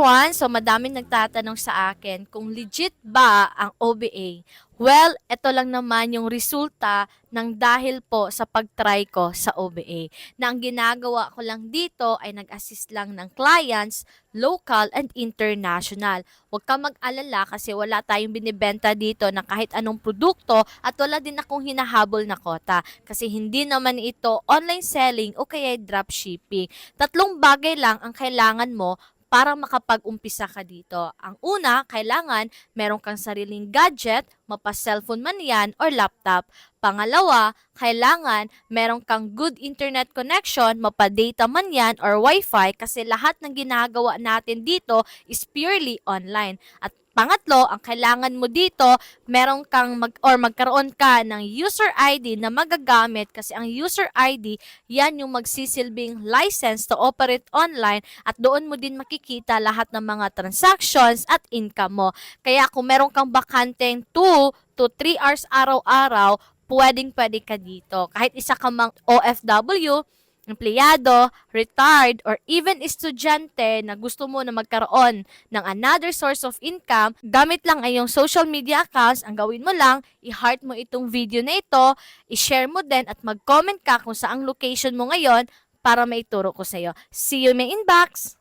everyone! So madaming nagtatanong sa akin kung legit ba ang OBA. Well, ito lang naman yung resulta ng dahil po sa pag-try ko sa OBA. Na ang ginagawa ko lang dito ay nag-assist lang ng clients, local and international. Huwag ka mag-alala kasi wala tayong binibenta dito na kahit anong produkto at wala din akong hinahabol na kota. Kasi hindi naman ito online selling o kaya dropshipping. Tatlong bagay lang ang kailangan mo para makapag-umpisa ka dito. Ang una, kailangan meron kang sariling gadget, mapa-cellphone man yan or laptop. Pangalawa, kailangan meron kang good internet connection, mapa-data man yan or wifi kasi lahat ng ginagawa natin dito is purely online. At pangatlo, ang kailangan mo dito, meron kang magkaroon ka ng user ID na magagamit kasi ang user ID, yan yung magsisilbing license to operate online at doon mo din makikita lahat ng mga transactions at income mo. Kaya kung meron kang bakanteng 2 to 3 hours araw-araw, pwedeng-pwede ka dito. Kahit isa ka mang OFW, empleyado, retired, or even estudyante na gusto mo na magkaroon ng another source of income, gamit lang ay yung social media accounts, ang gawin mo lang, i-heart mo itong video na ito, i-share mo din at mag-comment ka kung saang location mo ngayon para maituro ko sa'yo. See you in my inbox!